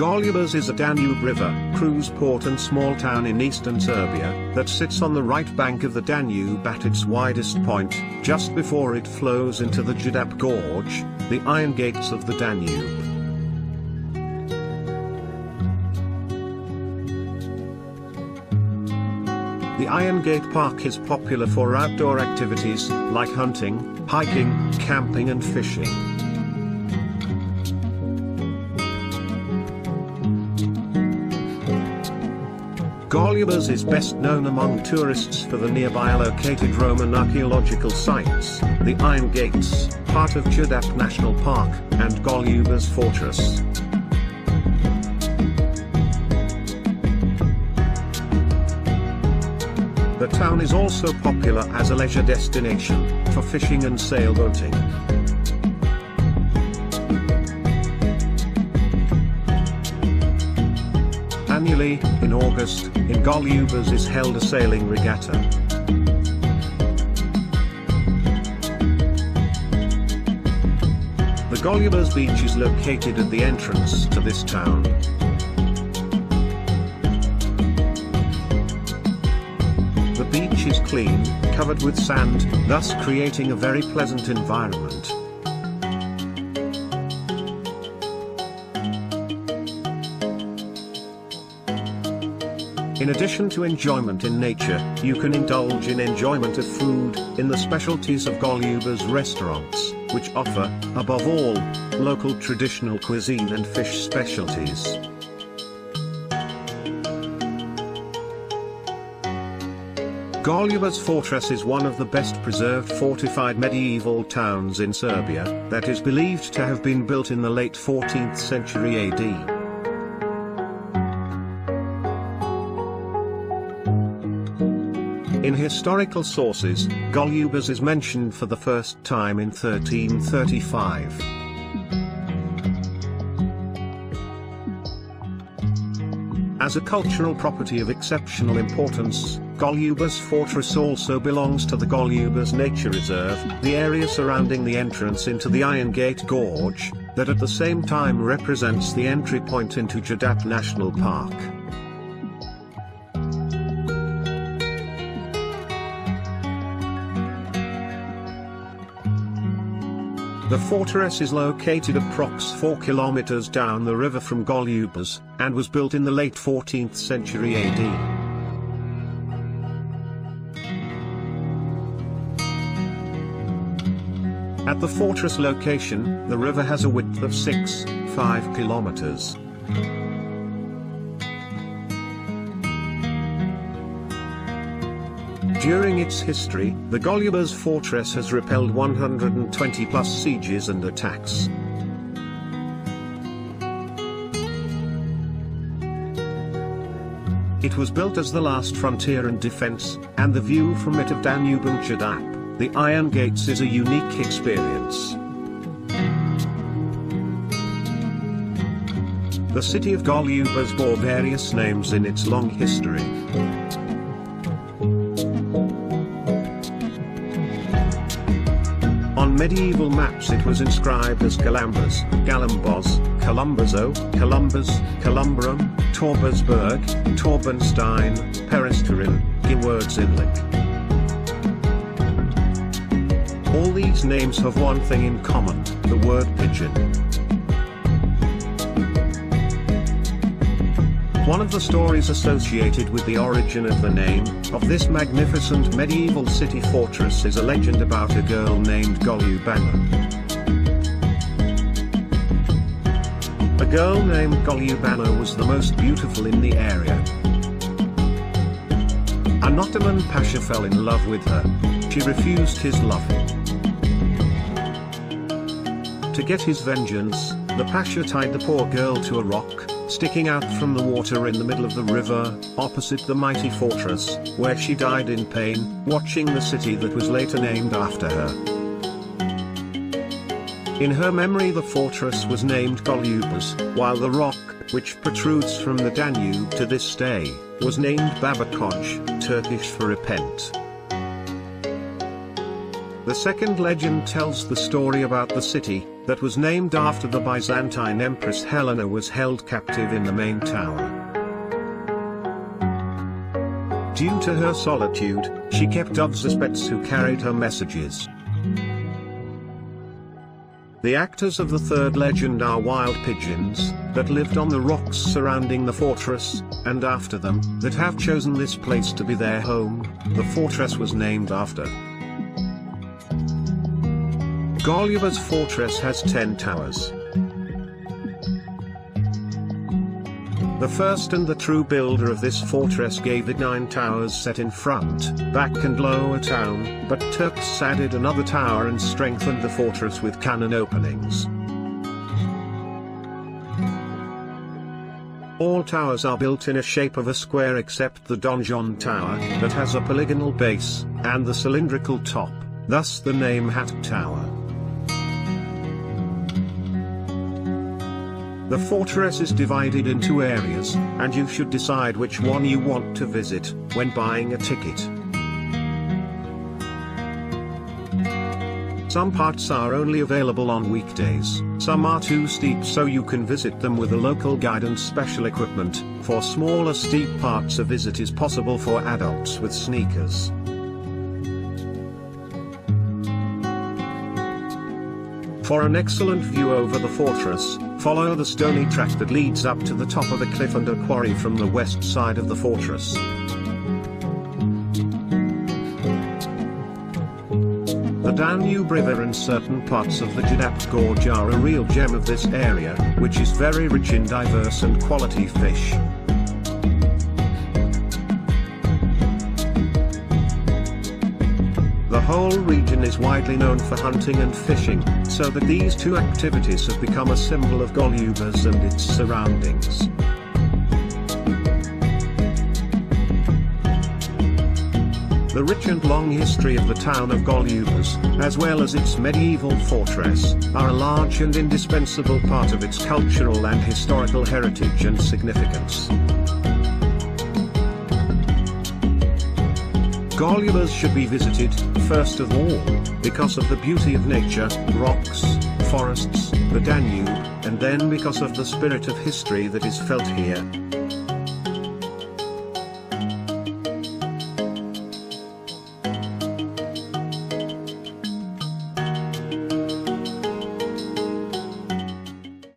Golubac is a Danube River cruise port and small town in eastern Serbia that sits on the right bank of the Danube at its widest point, just before it flows into the Djerdap Gorge, the iron gates of the Danube. The Iron Gate Park is popular for outdoor activities like hunting, hiking, camping and fishing. Golubac is best known among tourists for the nearby located Roman archaeological sites, the Iron Gates, part of Djerdap National Park, and Golubac Fortress. The town is also popular as a leisure destination for fishing and sailboating. Annually, in August, in Golubac is held a sailing regatta. The Golubac Beach is located at the entrance to this town. The beach is clean, covered with sand, thus creating a very pleasant environment. In addition to enjoyment in nature, you can indulge in enjoyment of food in the specialties of Golubac restaurants, which offer, above all, local traditional cuisine and fish specialties. Golubac Fortress is one of the best preserved fortified medieval towns in Serbia, that is believed to have been built in the late 14th century AD. In historical sources, Golubac is mentioned for the first time in 1335. As a cultural property of exceptional importance, Golubac Fortress also belongs to the Golubac Nature Reserve, the area surrounding the entrance into the Iron Gate Gorge, that at the same time represents the entry point into Derdap National Park. The fortress is located approx 4 kilometers down the river from Golubac, and was built in the late 14th century AD. At the fortress location, the river has a width of 5 kilometers. During its history, the Golubac Fortress has repelled 120 plus sieges and attacks. It was built as the last frontier and defense, and the view from it of Danube and Djerdap, the Iron Gates, is a unique experience. The city of Golubac bore various names in its long history. On medieval maps it was inscribed as Galambas, Galambos, Columbazo, Columbus, Columbrum, Torbasberg, Torbenstein, Peristerin, Gewürzindlik. All these names have one thing in common, the word pigeon. One of the stories associated with the origin of the name of this magnificent medieval city fortress is a legend about a girl named Golubana. A girl named Golubana was the most beautiful in the area. An Ottoman Pasha fell in love with her. She refused his love. To get his vengeance, the Pasha tied the poor girl to a rock, sticking out from the water in the middle of the river, opposite the mighty fortress, where she died in pain, watching the city that was later named after her. In her memory the fortress was named Golubac, while the rock, which protrudes from the Danube to this day, was named Babakoj, Turkish for repent. The second legend tells the story about the city, that was named after the Byzantine Empress Helena was held captive in the main tower. Due to her solitude, she kept doves as pets who carried her messages. The actors of the third legend are wild pigeons, that lived on the rocks surrounding the fortress, and after them, that have chosen this place to be their home. The fortress was named after. Golubac Fortress has 10 towers. The first and the true builder of this fortress gave it 9 towers set in front, back and lower town, but Turks added another tower and strengthened the fortress with cannon openings. All towers are built in a shape of a square except the donjon tower, that has a polygonal base, and the cylindrical top, thus the name Hat Tower. The fortress is divided into areas, and you should decide which one you want to visit, when buying a ticket. Some parts are only available on weekdays, some are too steep so you can visit them with a local guide and special equipment. For smaller steep parts a visit is possible for adults with sneakers. For an excellent view over the fortress, follow the stony track that leads up to the top of a cliff and a quarry from the west side of the fortress. The Danube River and certain parts of the Djerdap Gorge are a real gem of this area, which is very rich in diverse and quality fish. The whole region is widely known for hunting and fishing, so that these two activities have become a symbol of Golubac and its surroundings. The rich and long history of the town of Golubac, as well as its medieval fortress, are a large and indispensable part of its cultural and historical heritage and significance. Golubac should be visited, first of all, because of the beauty of nature, rocks, forests, the Danube, and then because of the spirit of history that is felt here.